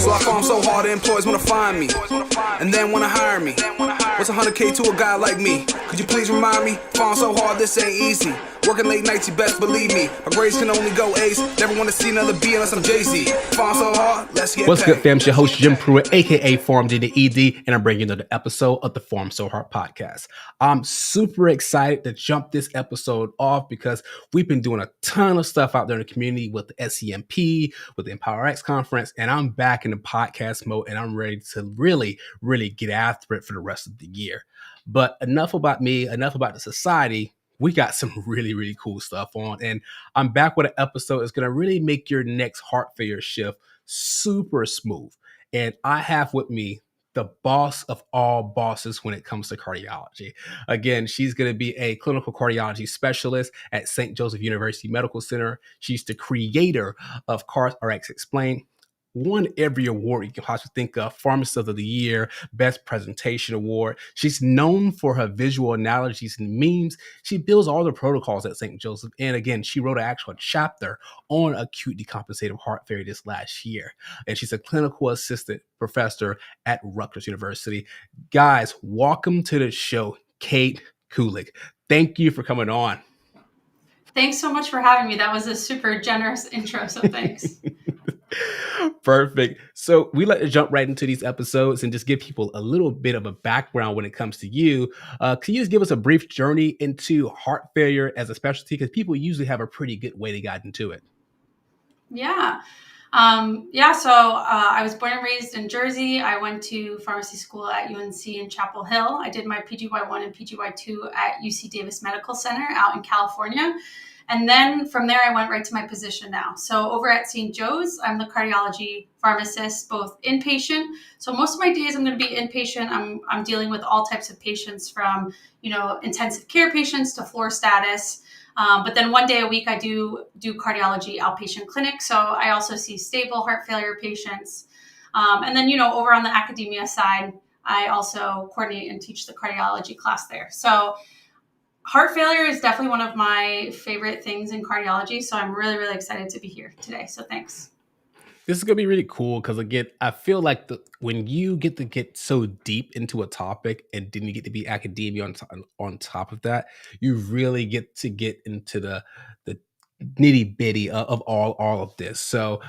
So I farm so hard, the employees wanna find me, and then wanna hire me. What's 100K to a guy like me? Could you please remind me? Farm so hard, this ain't easy. Working late nights, you best believe me. My grades can only go A's. Never wanna see another B unless I'm Jay-Z. Farm so hard, let's get What's paid. good, fam? It's your host, Jim Pruitt, aka Pharm to the ED, and I'm bringing you another episode of the Pharm So Hard podcast. I'm super excited to jump this episode off because we've been doing a ton of stuff out there in the community with the SCMP, with the EmpowerX conference, and I'm back in the podcast mode, and I'm ready to really get after it for the rest of the year. But enough about me, enough about the society. We got some really cool stuff on, and I'm back with an episode that's going to really make your next heart failure shift super smooth. And I have with me the boss of all bosses when it comes to cardiology. Again, she's going to be a clinical cardiology specialist at St. Joseph University Medical Center. She's the creator of CardRx Explained. Won every award you can possibly think of: Pharmacist of the Year, Best Presentation Award. She's known for her visual analogies and memes. She builds all the protocols at St. Joseph. And again, she wrote an actual chapter on acute decompensative heart failure this last year. And she's a clinical assistant professor at Rutgers University. Guys, welcome to the show, Kate Kulik. Thank you for coming on. Thanks so much for having me. That was a super generous intro, so thanks. Perfect. So we like to jump right into these episodes and just give people a little bit of a background when it comes to you. Can you just give us a brief journey into heart failure as a specialty? Because people usually have a pretty good way to get into it. Yeah. I was born and raised in Jersey. I went to pharmacy school at UNC in Chapel Hill. I did my PGY1 and PGY2 at UC Davis Medical Center out in California. And then from there, I went right to my position now. So over at St. Joe's, I'm the cardiology pharmacist, both inpatient. So most of my days I'm going to be inpatient. I'm dealing with all types of patients from, intensive care patients to floor status. But then one day a week, I do cardiology outpatient clinic. So I also see stable heart failure patients. And then, over on the academia side, I also coordinate and teach the cardiology class there. So heart failure is definitely one of my favorite things in cardiology. So I'm really excited to be here today. So thanks. This is going to be really cool because, again, I feel like when you get so deep into a topic and then you get to be academia on top of that, you really get into the nitty bitty of all of this. So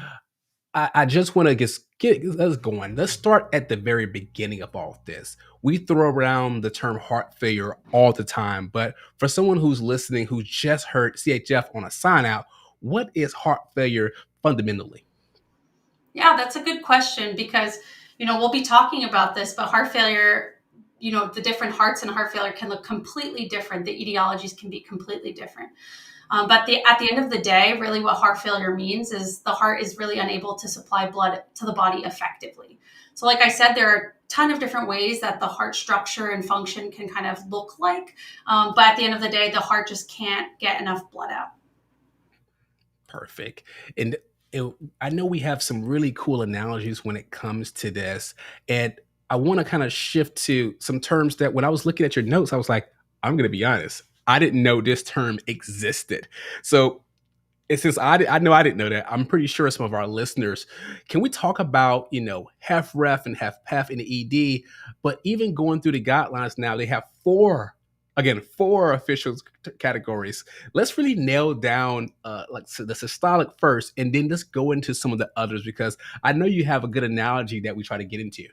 I just want to get us going. Let's start at the very beginning of all of this. We throw around the term heart failure all the time, but for someone who's listening who just heard CHF on a sign out, what is heart failure fundamentally? Yeah, that's a good question because, we'll be talking about this, but heart failure, the different hearts in heart failure can look completely different. The etiologies can be completely different. But at the end of the day, really what heart failure means is the heart is really unable to supply blood to the body effectively. So like I said, there are a ton of different ways that the heart structure and function can kind of look like. But at the end of the day, the heart just can't get enough blood out. Perfect. And I know we have some really cool analogies when it comes to this. And I want to kind of shift to some terms that when I was looking at your notes, I was like, I'm going to be honest, I didn't know this term existed. So since I know I didn't know that, I'm pretty sure some of our listeners, can we talk about, HFrEF and HFpEF in the ED, but even going through the guidelines now, they have four official categories. Let's really nail down the systolic first, and then let's go into some of the others, because I know you have a good analogy that we try to get into.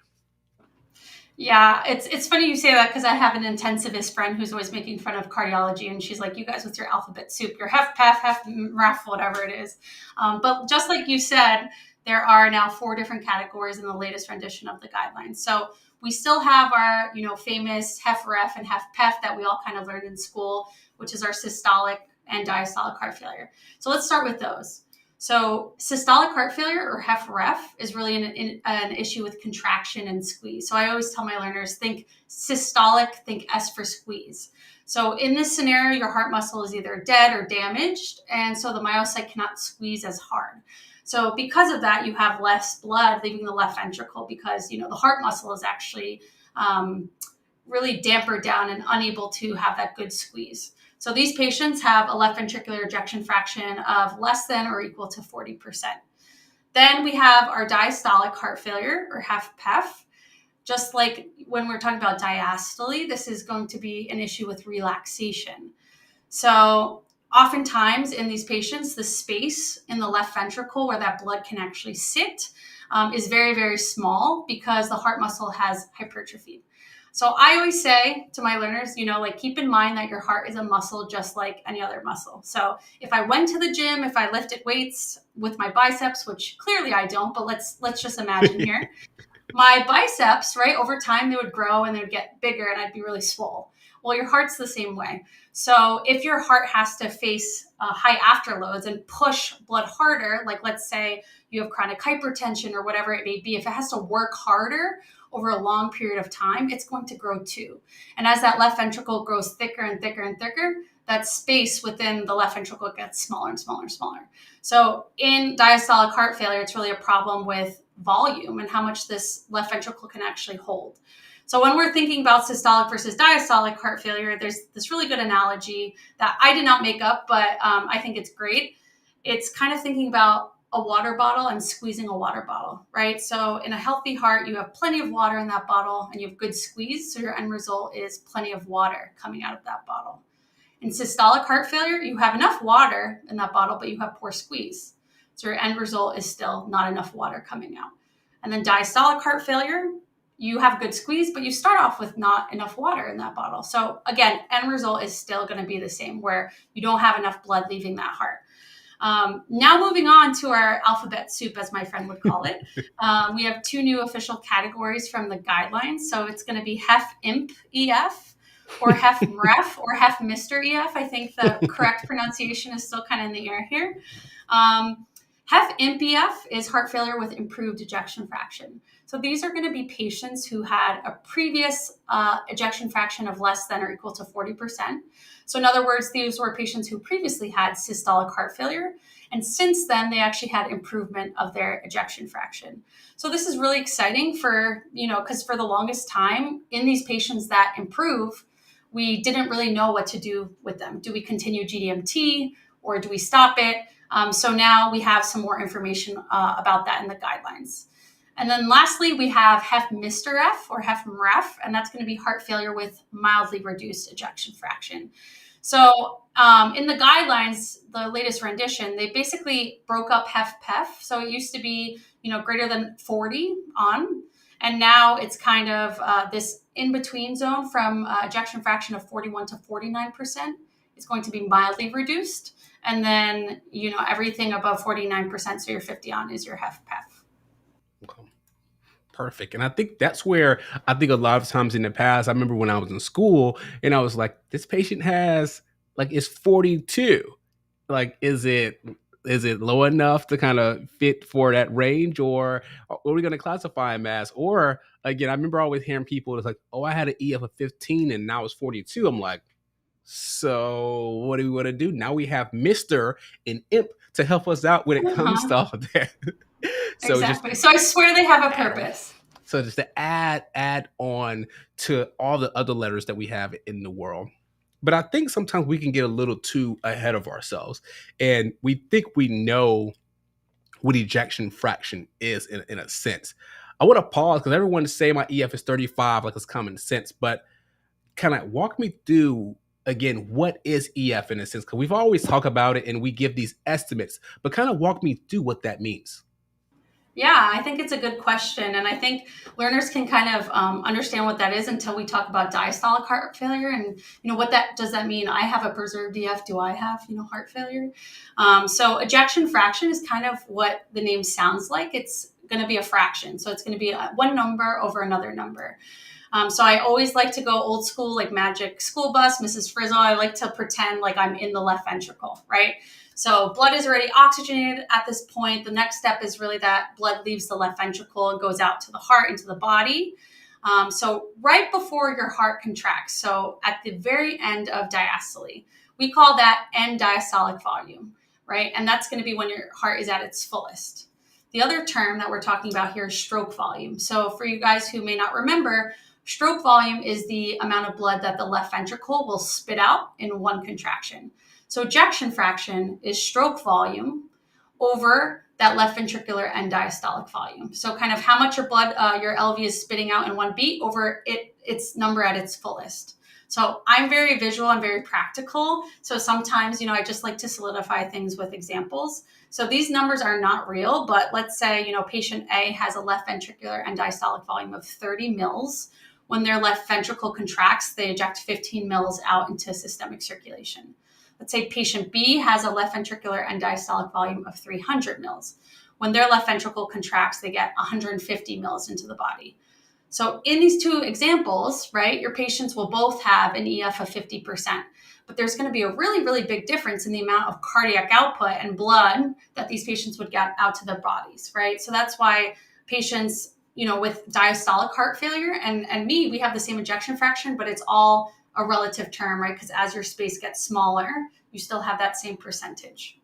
Yeah, it's funny you say that because I have an intensivist friend who's always making fun of cardiology, and she's like, "You guys with your alphabet soup, your HFpEF, HFrEF, whatever it is." But just like you said, there are now 4 different categories in the latest rendition of the guidelines. So we still have our, famous HFrEF and HFpEF that we all kind of learned in school, which is our systolic and diastolic heart failure. So let's start with those. So systolic heart failure, or HFrEF, is really an issue with contraction and squeeze. So I always tell my learners, think systolic, think S for squeeze. So in this scenario, your heart muscle is either dead or damaged, and so the myocyte cannot squeeze as hard. So because of that, you have less blood leaving the left ventricle because, the heart muscle is actually really dampered down and unable to have that good squeeze. So these patients have a left ventricular ejection fraction of less than or equal to 40%. Then we have our diastolic heart failure or HFpEF. Just like when we're talking about diastole, this is going to be an issue with relaxation. So oftentimes in these patients, the space in the left ventricle where that blood can actually sit is very, very small because the heart muscle has hypertrophied. So I always say to my learners, like keep in mind that your heart is a muscle just like any other muscle. So if I went to the gym, if I lifted weights with my biceps, which clearly I don't, but let's just imagine here, my biceps, right, over time they would grow and they would get bigger and I'd be really swole. Well, your heart's the same way. So if your heart has to face high afterloads and push blood harder, like let's say you have chronic hypertension or whatever it may be, if it has to work harder over a long period of time, it's going to grow too. And as that left ventricle grows thicker and thicker and thicker, that space within the left ventricle gets smaller and smaller and smaller. So in diastolic heart failure, it's really a problem with volume and how much this left ventricle can actually hold. So when we're thinking about systolic versus diastolic heart failure, there's this really good analogy that I did not make up, but I think it's great. It's kind of thinking about a water bottle and squeezing a water bottle, right? So in a healthy heart, you have plenty of water in that bottle and you have good squeeze. So your end result is plenty of water coming out of that bottle. In systolic heart failure, you have enough water in that bottle, but you have poor squeeze. So your end result is still not enough water coming out. And then diastolic heart failure, you have good squeeze, but you start off with not enough water in that bottle. So again, end result is still going to be the same where you don't have enough blood leaving that heart. Now moving on to our alphabet soup, as my friend would call it. We have 2 new official categories from the guidelines. So it's going to be HFimp EF or HFmref or HFmister EF. I think the correct pronunciation is still kind of in the air here. HFimp EF is heart failure with improved ejection fraction. So these are going to be patients who had a previous ejection fraction of less than or equal to 40%. So in other words, these were patients who previously had systolic heart failure. And since then, they actually had improvement of their ejection fraction. So this is really exciting for, because for the longest time in these patients that improve, we didn't really know what to do with them. Do we continue GDMT or do we stop it? So now we have some more information about that in the guidelines. And then lastly, we have HFmister F or HFmref, and that's going to be heart failure with mildly reduced ejection fraction. So in the guidelines, the latest rendition, they basically broke up HFpEF. So it used to be, greater than 40 on, and now it's kind of this in-between zone from ejection fraction of 41 to 49%. It's going to be mildly reduced. And then, everything above 49%, so you're 50 on, is your HFpEF. Okay. Perfect. And I think that's where I think a lot of times in the past, I remember when I was in school and I was like, this patient has it's 42. Is it low enough to kind of fit for that range, or are we going to classify him as? Or again, I remember always hearing people, it's like, oh, I had an EF of 15 and now it's 42. I'm like, so what do we want to do? Now we have Mr. and Imp to help us out when it comes to all of that. So exactly. So I swear they have a purpose. So just to add on to all the other letters that we have in the world. But I think sometimes we can get a little too ahead of ourselves. And we think we know what ejection fraction is in a sense. I want to pause because everyone say my EF is 35, like it's common sense. But kind of walk me through, again, what is EF in a sense? Because we've always talked about it and we give these estimates. But kind of walk me through what that means. Yeah, I think it's a good question. And I think learners can kind of understand what that is until we talk about diastolic heart failure. And, what does that mean? I have a preserved EF. Do I have, heart failure? So ejection fraction is kind of what the name sounds like. It's going to be a fraction. So it's going to be one number over another number. So I always like to go old school, like Magic School Bus, Mrs. Frizzle. I like to pretend like I'm in the left ventricle, right? So blood is already oxygenated at this point. The next step is really that blood leaves the left ventricle and goes out to the heart, into the body. So right before your heart contracts, so at the very end of diastole, we call that end diastolic volume, right? And that's going to be when your heart is at its fullest. The other term that we're talking about here is stroke volume. So for you guys who may not remember, stroke volume is the amount of blood that the left ventricle will spit out in one contraction. So ejection fraction is stroke volume over that left ventricular end diastolic volume. So kind of how much your blood, your LV is spitting out in one beat over its number at its fullest. So I'm very visual, I'm very practical. So sometimes, I just like to solidify things with examples. So these numbers are not real, but let's say, patient A has a left ventricular end diastolic volume of 30 mils. When their left ventricle contracts, they eject 15 mils out into systemic circulation. Let's say patient B has a left ventricular end diastolic volume of 300 mils. When their left ventricle contracts, they get 150 mils into the body. So in these two examples, right, your patients will both have an EF of 50%, but there's going to be a really, really big difference in the amount of cardiac output and blood that these patients would get out to their bodies, right? So that's why patients, with diastolic heart failure and me, we have the same ejection fraction, but it's all a relative term, right? Because as your space gets smaller, you still have that same percentage.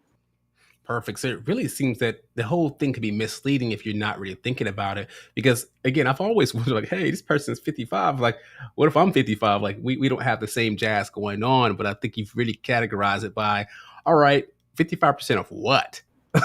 Perfect. So it really seems that the whole thing could be misleading if you're not really thinking about it. Because again, I've always wondered, like, hey, this person's 55. Like, what if I'm 55? Like, we don't have the same jazz going on, but I think you've really categorized it by, all right, 55% of what?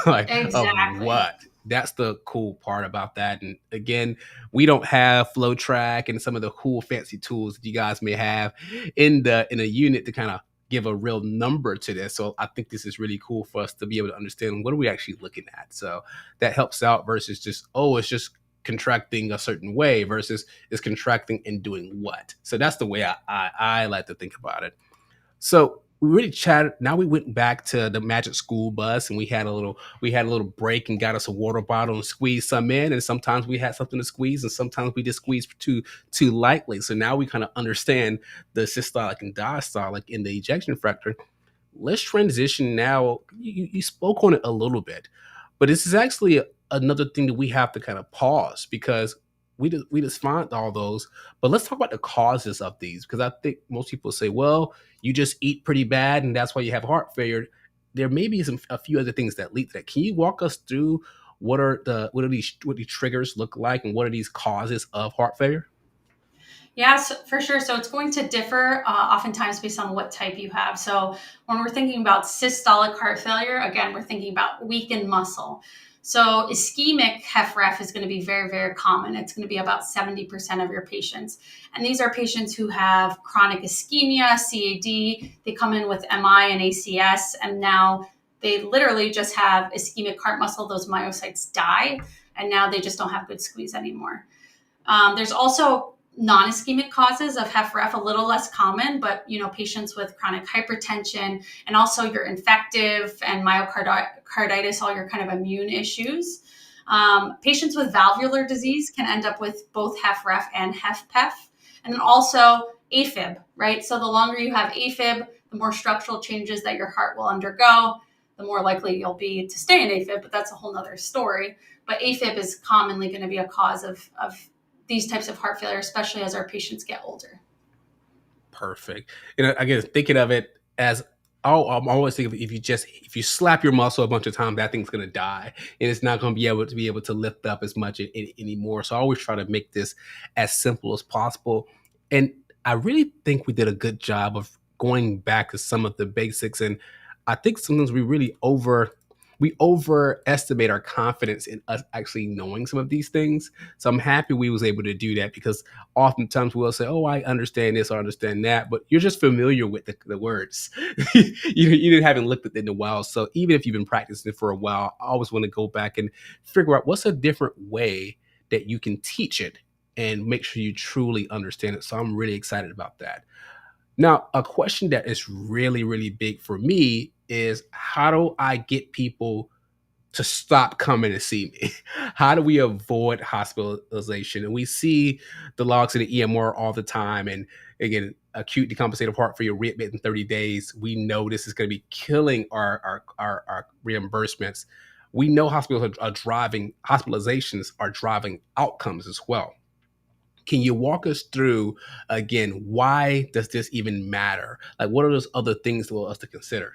Like, of Exactly. what? That's the cool part about that. And again, we don't have flow track and some of the cool fancy tools that you guys may have in a unit to kind of give a real number to this. So I think this is really cool for us to be able to understand what are we actually looking at. So that helps out versus just, oh, it's just contracting a certain way versus it's contracting and doing what. So that's the way I like to think about it. So we really chatted. Now we went back to the Magic School Bus and we had a little break and got us a water bottle and squeezed some in. And sometimes we had something to squeeze, and sometimes we just squeezed too lightly. So now we kind of understand the systolic and diastolic in the ejection fraction. Let's transition now. You spoke on it a little bit, but this is actually another thing that we have to kind of pause because we just find all those. But let's talk about the causes of these because I think most people say, well, you just eat pretty bad and that's why you have heart failure. There may be a few other things that lead to that. Can you walk us through what these triggers look like and what are these causes of heart failure? Yes, for sure. So it's going to differ oftentimes based on what type you have. So when we're thinking about systolic heart failure, again, we're thinking about weakened muscle. So ischemic HFrEF is going to be very, very common. It's going to be about 70% of your patients. And these are patients who have chronic ischemia, CAD. They come in with MI and ACS, and now they literally just have ischemic heart muscle. Those myocytes die, and now they just don't have good squeeze anymore. There's also non-ischemic causes of HFrEF, a little less common, but patients with chronic hypertension and also your infective and myocarditis, all your kind of immune issues. Patients with valvular disease can end up with both HFrEF and HFpEF, and then also AFib, right? So the longer you have AFib, the more structural changes that your heart will undergo, the more likely you'll be to stay in AFib, but that's a whole nother story. But AFib is commonly going to be a cause of these types of heart failure, especially as our patients get older. Perfect. Again, thinking of it as I'm always thinking if you slap your muscle a bunch of times, that thing's gonna die, and it's not gonna be able to lift up as much anymore. So I always try to make this as simple as possible. And I really think we did a good job of going back to some of the basics. And I think sometimes we overestimate our confidence in us actually knowing some of these things. So I'm happy we was able to do that because oftentimes we'll say, "Oh, I understand this or understand that," but you're just familiar with the words. You haven't looked at it in a while. So even if you've been practicing it for a while, I always want to go back and figure out what's a different way that you can teach it and make sure you truly understand it. So I'm really excited about that. Now, a question that is really, really big for me is how do I get people to stop coming to see me? How do we avoid hospitalization? And we see the logs in the EMR all the time. And again, acute decompensated heart failure readmit in 30 days. We know this is going to be killing our reimbursements. We know hospitalizations are driving outcomes as well. Can you walk us through again, why does this even matter? Like, what are those other things for us to consider?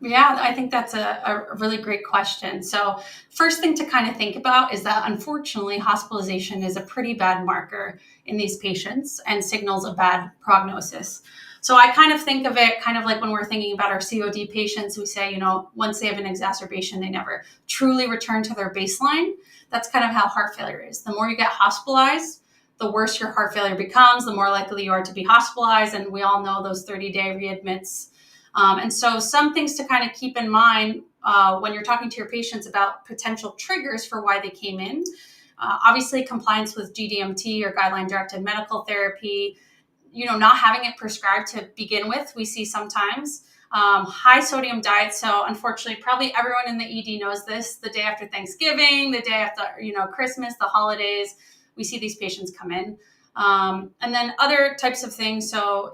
Yeah, I think that's a really great question. So, first thing to kind of think about is that unfortunately, hospitalization is a pretty bad marker in these patients and signals a bad prognosis. So I kind of think of it kind of like when we're thinking about our COD patients, we say, once they have an exacerbation, they never truly return to their baseline. That's kind of how heart failure is. The more you get hospitalized, the worse your heart failure becomes, the more likely you are to be hospitalized. And we all know those 30-day readmits. And so some things to kind of keep in mind when you're talking to your patients about potential triggers for why they came in. Obviously, compliance with GDMT or guideline-directed medical therapy, not having it prescribed to begin with, we see sometimes. High sodium diet. So unfortunately, probably everyone in the ED knows this. The day after Thanksgiving, the day after, Christmas, the holidays, we see these patients come in. And then other types of things. So,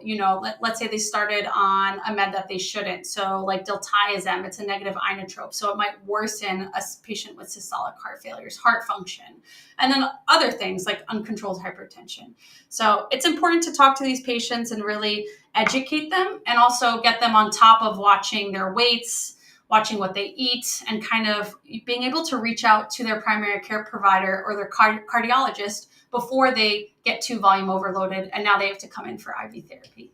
let's say they started on a med that they shouldn't. So like diltiazem, it's a negative inotrope. So it might worsen a patient with systolic heart failure's heart function. And then other things like uncontrolled hypertension. So it's important to talk to these patients and really educate them and also get them on top of watching their weights, watching what they eat, and kind of being able to reach out to their primary care provider or their cardiologist before they get too volume overloaded and now they have to come in for IV therapy.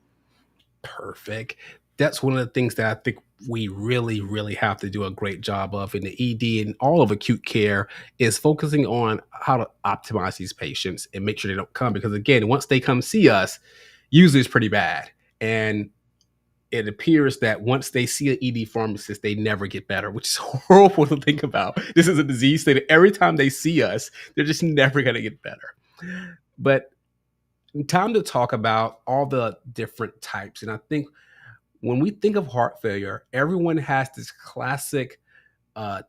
Perfect. That's one of the things that I think we really, really have to do a great job of in the ED and all of acute care is focusing on how to optimize these patients and make sure they don't come. Because again, once they come see us, usually it's pretty bad. And it appears that once they see an ED pharmacist, they never get better, which is horrible to think about. This is a disease state that every time they see us, they're just never going to get better. But time to talk about all the different types. And I think when we think of heart failure, everyone has this classic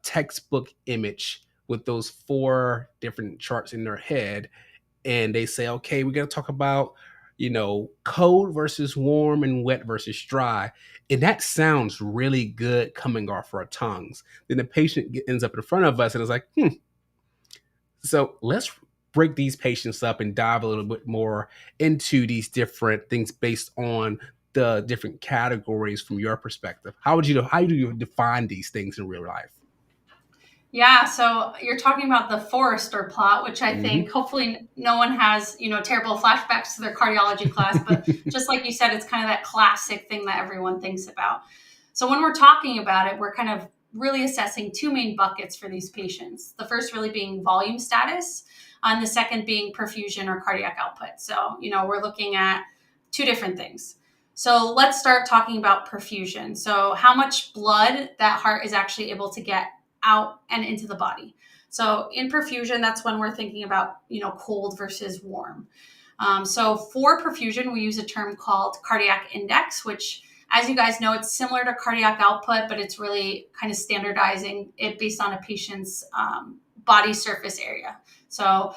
textbook image with those 4 different charts in their head. And they say, okay, we're going to talk about, cold versus warm and wet versus dry. And that sounds really good coming off our tongues. Then the patient ends up in front of us and is like, So let's break these patients up and dive a little bit more into these different things based on the different categories from your perspective. How do you define these things in real life? Yeah, so you're talking about the Forrester plot, which I think hopefully no one has, terrible flashbacks to their cardiology class, but just like you said, it's kind of that classic thing that everyone thinks about. So when we're talking about it, we're kind of really assessing 2 main buckets for these patients. The first really being volume status, and the second being perfusion or cardiac output. So, we're looking at 2 different things. So let's start talking about perfusion. So how much blood that heart is actually able to get out and into the body. So in perfusion, that's when we're thinking about, cold versus warm. So for perfusion, we use a term called cardiac index, which, as you guys know, it's similar to cardiac output, but it's really kind of standardizing it based on a patient's body surface area. So,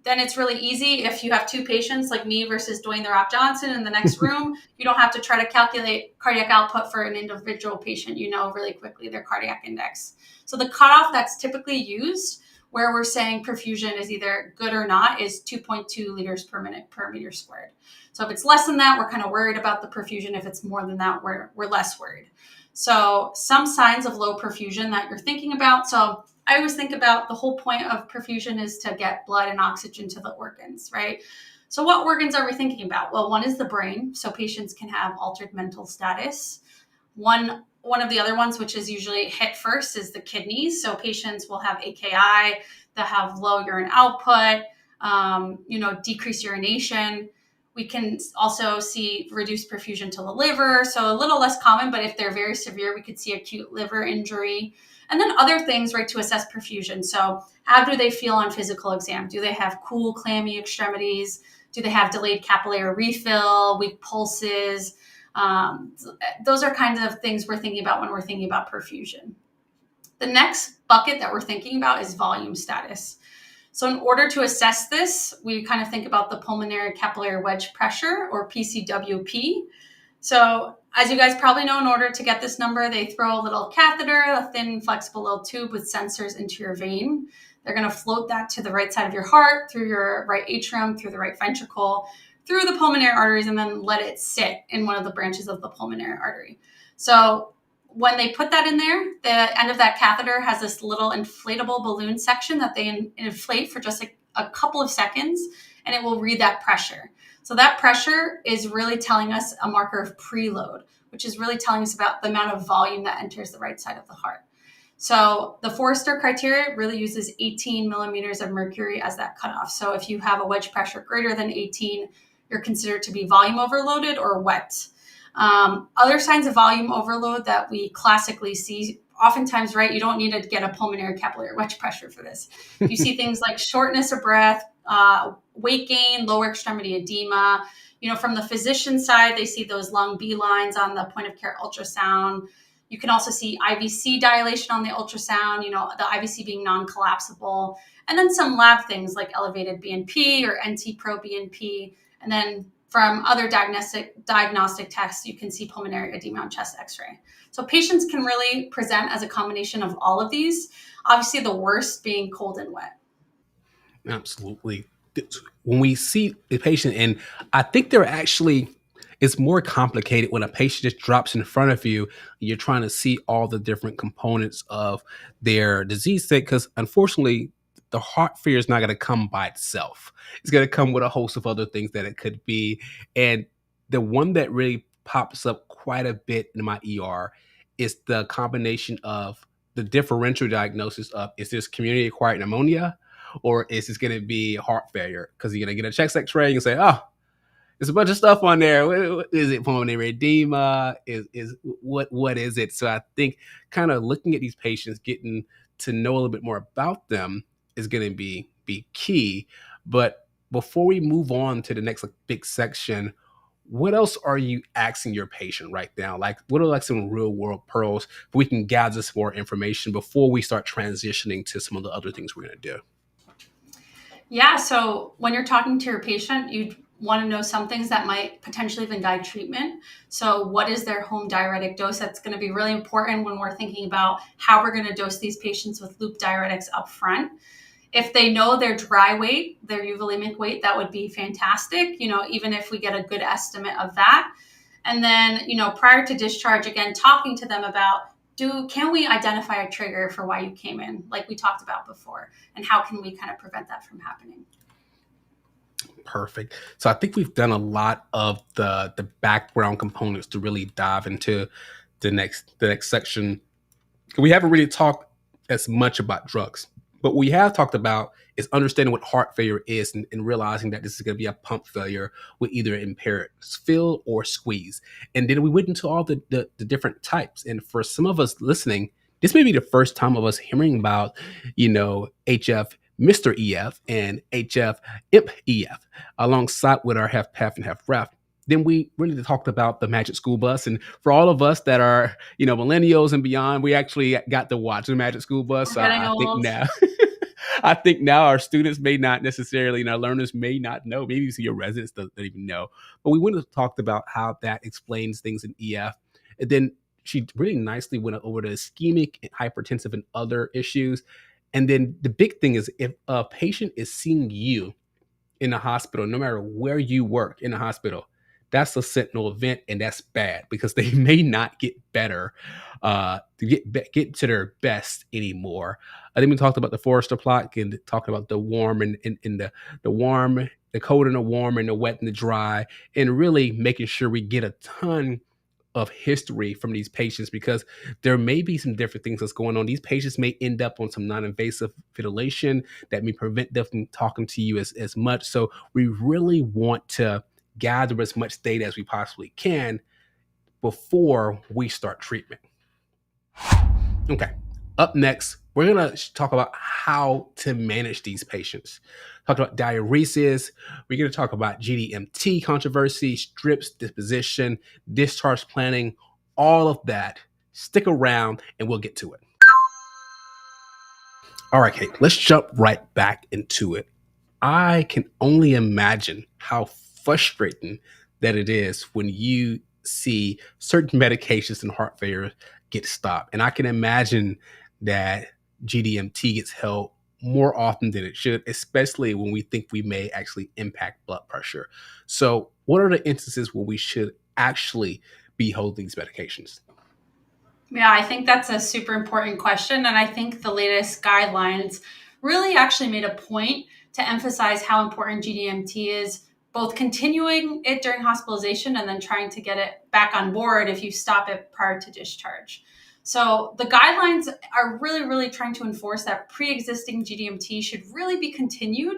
then it's really easy if you have 2 patients like me versus Dwayne The Rock Johnson in the next room. You don't have to try to calculate cardiac output for an individual patient, really quickly their cardiac index. So the cutoff that's typically used where we're saying perfusion is either good or not is 2.2 liters per minute per meter squared. So if it's less than that, we're kind of worried about the perfusion. If it's more than that, we're less worried. So some signs of low perfusion that you're thinking about. So I always think about the whole point of perfusion is to get blood and oxygen to the organs, right? So what organs are we thinking about? Well, one is the brain. So patients can have altered mental status. One of the other ones, which is usually hit first, is the kidneys. So patients will have AKI, that have low urine output, decreased urination. We can also see reduced perfusion to the liver. So a little less common, but if they're very severe, we could see acute liver injury. And then other things, right, to assess perfusion. So how do they feel on physical exam? Do they have cool, clammy extremities? Do they have delayed capillary refill, weak pulses? Those are kinds of things we're thinking about when we're thinking about perfusion. The next bucket that we're thinking about is volume status. So in order to assess this, we kind of think about the pulmonary capillary wedge pressure, or PCWP. So as you guys probably know, in order to get this number, they throw a little catheter, a thin flexible little tube with sensors into your vein. They're going to float that to the right side of your heart, through your right atrium, through the right ventricle, through the pulmonary arteries, and then let it sit in one of the branches of the pulmonary artery. So when they put that in there, the end of that catheter has this little inflatable balloon section that they inflate for just a couple of seconds, and it will read that pressure. So that pressure is really telling us a marker of preload, which is really telling us about the amount of volume that enters the right side of the heart. So the Forrester criteria really uses 18 millimeters of mercury as that cutoff. So if you have a wedge pressure greater than 18, you're considered to be volume overloaded or wet. Other signs of volume overload that we classically see, oftentimes, right, you don't need to get a pulmonary capillary wedge pressure for this. You see things like shortness of breath, weight gain, lower extremity edema. From the physician side, they see those lung B lines on the point of care ultrasound. You can also see IVC dilation on the ultrasound, the IVC being non-collapsible. And then some lab things like elevated BNP or NT-proBNP. And then from other diagnostic tests, you can see pulmonary edema on chest x-ray. So patients can really present as a combination of all of these, obviously the worst being cold and wet. Absolutely. When we see the patient, and I think it's more complicated when a patient just drops in front of you, you're trying to see all the different components of their disease state, because unfortunately, the heart failure is not going to come by itself. It's going to come with a host of other things that it could be. And the one that really pops up quite a bit in my ER is the combination of the differential diagnosis of, is this community acquired pneumonia or is this going to be heart failure? Because you're going to get a chest x-ray and say, oh, there's a bunch of stuff on there. Is it pulmonary edema? What is it? So I think kind of looking at these patients, getting to know a little bit more about them is going to be key. But before we move on to the next big section, what else are you asking your patient right now? Like, what are some real world pearls we can gather some more information before we start transitioning to some of the other things we're going to do? Yeah, so when you're talking to your patient, you want to know some things that might potentially even guide treatment. So what is their home diuretic dose? That's going to be really important when we're thinking about how we're going to dose these patients with loop diuretics up front. If they know their dry weight, their euvolemic weight, that would be fantastic, even if we get a good estimate of that. And then, prior to discharge, again, talking to them about, can we identify a trigger for why you came in, like we talked about before, and how can we kind of prevent that from happening? Perfect. So I think we've done a lot of the background components to really dive into the next section. We haven't really talked as much about drugs, but what we have talked about is understanding what heart failure is and realizing that this is going to be a pump failure with either impaired fill or squeeze. And then we went into all the different types. And for some of us listening, this may be the first time of us hearing about, HF Mr. EF and HF Imp EF alongside with our HFpEF and HFrEF. Then we really talked about the Magic School Bus. And for all of us that are, millennials and beyond, we actually got to watch the Magic School Bus. So I think now, I think now our students may not necessarily, and our learners may not know, maybe your residents don't even know. But we went and talked about how that explains things in EF. And then she really nicely went over to ischemic, hypertensive, and other issues. And then the big thing is if a patient is seeing you in the hospital, no matter where you work in the hospital, that's a sentinel event, and that's bad because they may not get better, to get to their best anymore. I think we talked about the Forrester plot and talking about the warm and the warm, the cold and the warm, and the wet and the dry, and really making sure we get a ton of history from these patients because there may be some different things that's going on. These patients may end up on some non-invasive ventilation that may prevent them from talking to you as much. So we really want to gather as much data as we possibly can before we start treatment. Okay, up next, we're going to talk about how to manage these patients. Talk about diuresis. We're going to talk about GDMT controversy, strips, disposition, discharge planning, all of that. Stick around and we'll get to it. All right, Kate, let's jump right back into it. I can only imagine how frustrating that it is when you see certain medications in heart failure get stopped. And I can imagine that GDMT gets held more often than it should, especially when we think we may actually impact blood pressure. So what are the instances where we should actually be holding these medications? Yeah, I think that's a super important question. And I think the latest guidelines really actually made a point to emphasize how important GDMT is both continuing it during hospitalization and then trying to get it back on board if you stop it prior to discharge. So the guidelines are really, really trying to enforce that pre-existing GDMT should really be continued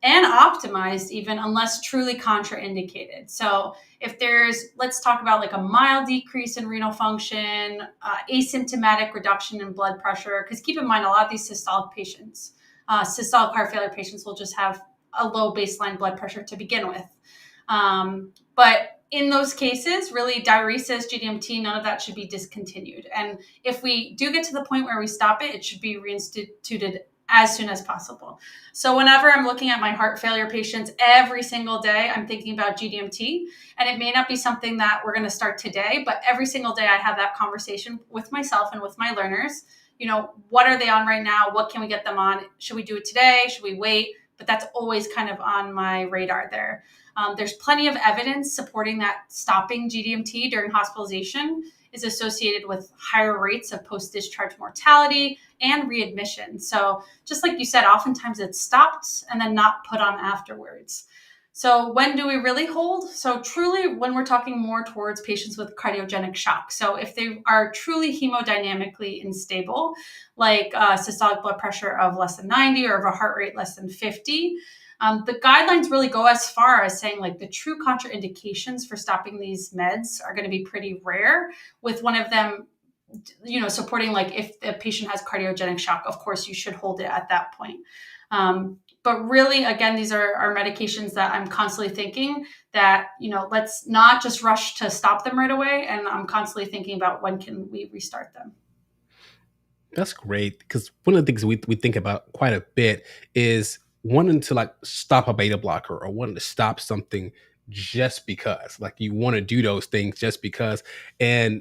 and optimized even unless truly contraindicated. So if there's, let's talk about like a mild decrease in renal function, asymptomatic reduction in blood pressure, because keep in mind, a lot of these systolic patients, systolic heart failure patients will just have a low baseline blood pressure to begin with. But in those cases, really diuresis, GDMT, none of that should be discontinued. And if we do get to the point where we stop it, it should be reinstituted as soon as possible. So whenever I'm looking at my heart failure patients every single day, I'm thinking about GDMT, and it may not be something that we're going to start today, but every single day I have that conversation with myself and with my learners. You know, what are they on right now? What can we get them on? Should we do it today? Should we wait? But that's always kind of on my radar there. There's plenty of evidence supporting that stopping GDMT during hospitalization is associated with higher rates of post-discharge mortality and readmission. So just like you said, oftentimes it's stopped and then not put on afterwards. So when do we really hold? So truly when we're talking more towards patients with cardiogenic shock. So if they are truly hemodynamically unstable, like systolic blood pressure of less than 90 or of a heart rate less than 50, the guidelines really go as far as saying like the true contraindications for stopping these meds are going to be pretty rare, with one of them, you know, supporting like if the patient has cardiogenic shock, of course you should hold it at that point. But really, again, these are medications that I'm constantly thinking that, you know, let's not just rush to stop them right away. And I'm constantly thinking about when can we restart them. That's great, because one of the things we think about quite a bit is wanting to like stop a beta blocker or wanting to stop something just because, like you want to do those things just because. And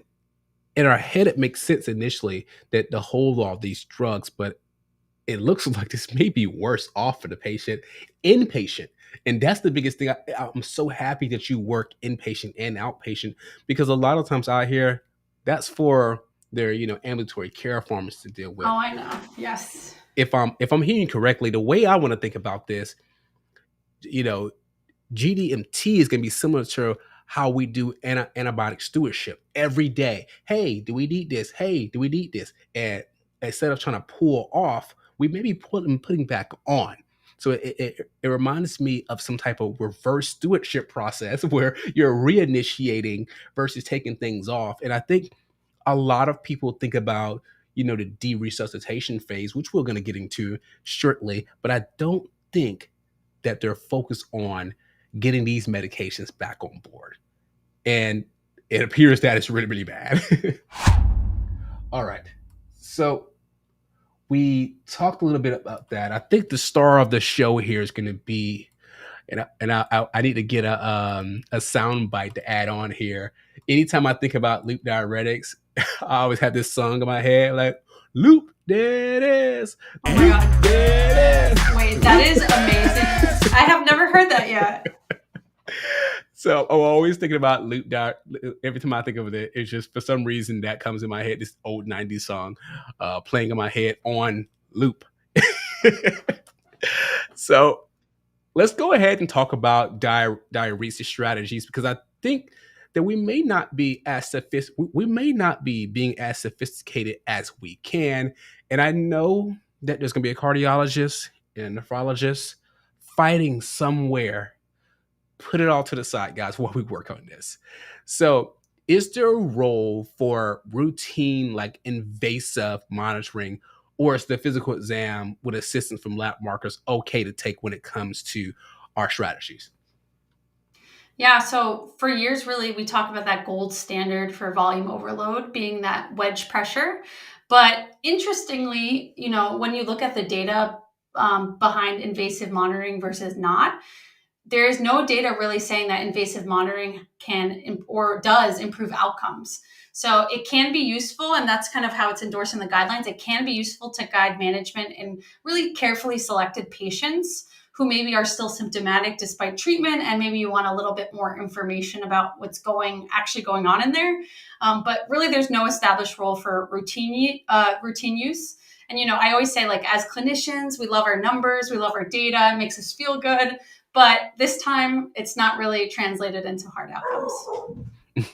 in our head, it makes sense initially that the hold all these drugs, but it looks like this may be worse off for the patient, inpatient. And that's the biggest thing. I'm so happy that you work inpatient and outpatient, because a lot of times I hear that's for their, you know, ambulatory care pharmacists to deal with. Oh, I know. Yes. If I'm hearing correctly, the way I want to think about this, you know, GDMT is going to be similar to how we do antibiotic stewardship every day. Hey, do we need this? Hey, do we need this? And instead of trying to pull off, we may be putting back on. So it reminds me of some type of reverse stewardship process where you're reinitiating versus taking things off. And I think a lot of people think about, you know, the de-resuscitation phase, which we're going to get into shortly, but I don't think that they're focused on getting these medications back on board. And it appears that it's really, really bad. All right. So we talked a little bit about that. I think the star of the show here is going to be, and I need to get a sound bite to add on here. Anytime I think about loop diuretics, I always have this song in my head, like, loop, there it is. Oh my God. There it is. Wait, that is amazing. I have never heard that yet. So I'm always thinking about loop diet. Every time I think of it, it's just for some reason that comes in my head, this old 90s song playing in my head on loop. So let's go ahead and talk about diuresis strategies, because I think that we may not be being as sophisticated as we can. And I know that there's going to be a cardiologist and a nephrologist fighting somewhere. Put it all to the side, guys, while we work on this. So is there a role for routine, like invasive monitoring, or is the physical exam with assistance from lab markers okay to take when it comes to our strategies? Yeah, so for years, really, we talk about that gold standard for volume overload being that wedge pressure. But interestingly, you know, when you look at the data behind invasive monitoring versus not, there is no data really saying that invasive monitoring can or does improve outcomes. So it can be useful, and that's kind of how it's endorsed in the guidelines. It can be useful to guide management in really carefully selected patients who maybe are still symptomatic despite treatment, and maybe you want a little bit more information about what's actually going on in there. But really, there's no established role for routine use. And, I always say, like, as clinicians, we love our numbers, we love our data, it makes us feel good. But this time, it's not really translated into hard outcomes.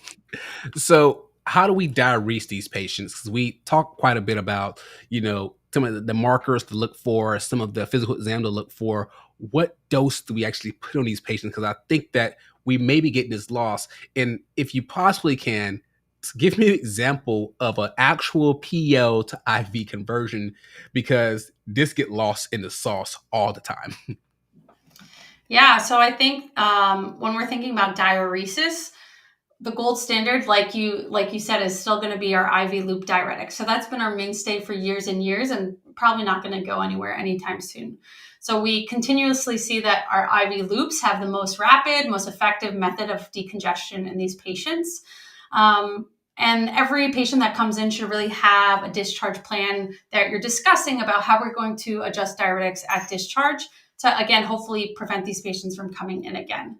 So how do we diurese these patients? Because we talk quite a bit about, some of the markers to look for, some of the physical exam to look for. What dose do we actually put on these patients? Because I think that we may be getting this lost. And if you possibly can, give me an example of an actual PO to IV conversion, because this get lost in the sauce all the time. Yeah, so I think when we're thinking about diuresis, the gold standard, like you said, is still going to be our IV loop diuretic. So that's been our mainstay for years and years, and probably not going to go anywhere anytime soon. So we continuously see that our IV loops have the most rapid, most effective method of decongestion in these patients. And every patient that comes in should really have a discharge plan that you're discussing about how we're going to adjust diuretics at discharge to, again, hopefully prevent these patients from coming in again.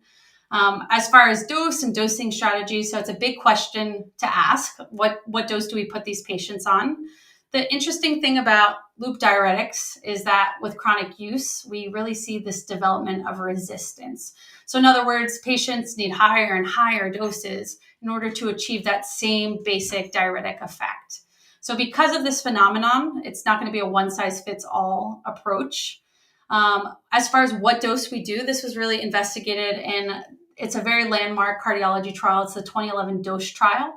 As far as dose and dosing strategies, so it's a big question to ask. What dose do we put these patients on? The interesting thing about loop diuretics is that with chronic use, we really see this development of resistance. So in other words, patients need higher and higher doses in order to achieve that same basic diuretic effect. So because of this phenomenon, it's not going to be a one-size-fits-all approach. As far as what dose we do, this was really investigated in, it's a very landmark cardiology trial. It's the 2011 dose trial.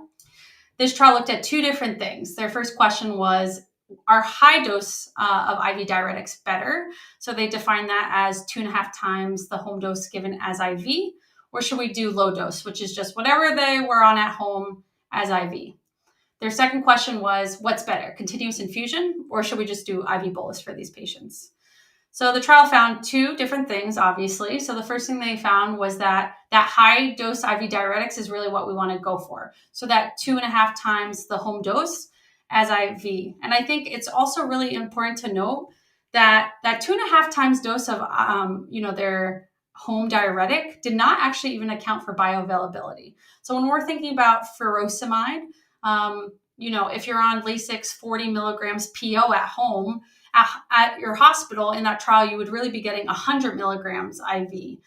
This trial looked at two different things. Their first question was, are high dose of IV diuretics better? So they defined that as 2.5 times the home dose given as IV, or should we do low dose, which is just whatever they were on at home as IV? Their second question was, what's better, continuous infusion, or should we just do IV bolus for these patients? So the trial found two different things, obviously. So the first thing they found was that high dose IV diuretics is really what we want to go for. So that 2.5 times the home dose as IV. And I think it's also really important to note that 2.5 times dose of, their home diuretic did not actually even account for bioavailability. So when we're thinking about furosemide, if you're on Lasix 40 milligrams PO at home, at your hospital in that trial, you would really be getting 100 milligrams IV,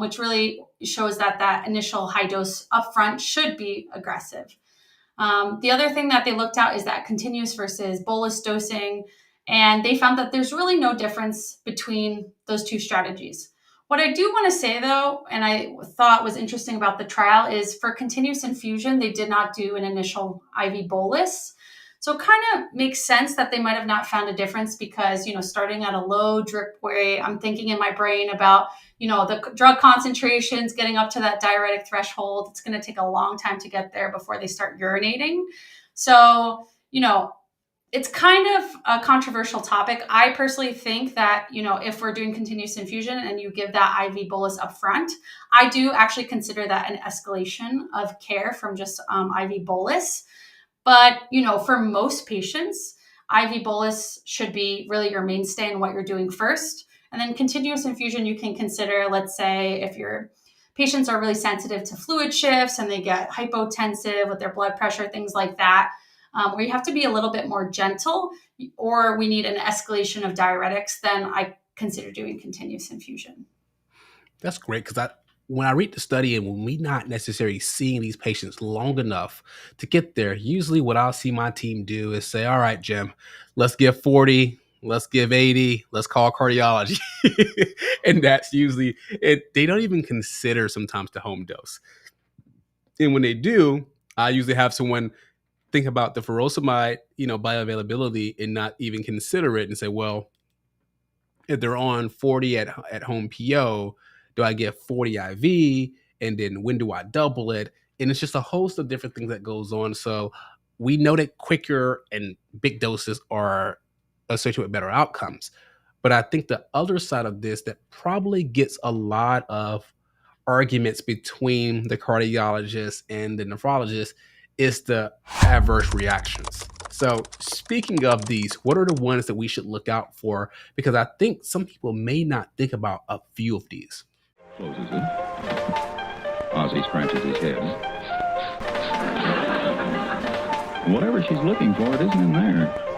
which really shows that initial high dose upfront should be aggressive. The other thing that they looked at is that continuous versus bolus dosing, and they found that there's really no difference between those two strategies. What I do want to say, though, and I thought was interesting about the trial, is for continuous infusion, they did not do an initial IV bolus. So it kind of makes sense that they might have not found a difference because, starting at a low drip weight, I'm thinking in my brain about, the drug concentrations getting up to that diuretic threshold. It's going to take a long time to get there before they start urinating. So, it's kind of a controversial topic. I personally think that, if we're doing continuous infusion and you give that IV bolus up front, I do actually consider that an escalation of care from just IV bolus. But, for most patients, IV bolus should be really your mainstay in what you're doing first. And then continuous infusion, you can consider, let's say, if your patients are really sensitive to fluid shifts and they get hypotensive with their blood pressure, things like that, where you have to be a little bit more gentle, or we need an escalation of diuretics, then I consider doing continuous infusion. That's great, because when I read the study and when we not necessarily seeing these patients long enough to get there, usually what I'll see my team do is say, all right, Jim, let's give 40, let's give 80, let's call cardiology. And that's usually it. They don't even consider sometimes the home dose. And when they do, I usually have someone think about the furosemide, bioavailability, and not even consider it and say, well, if they're on 40 at home PO, do I get 40 IV? And then when do I double it? And it's just a host of different things that goes on. So we know that quicker and big doses are associated with better outcomes. But I think the other side of this that probably gets a lot of arguments between the cardiologist and the nephrologist is the adverse reactions. So speaking of these, what are the ones that we should look out for? Because I think some people may not think about a few of these. Closes it. Ozzy scratches his head. Whatever she's looking for, it isn't in there.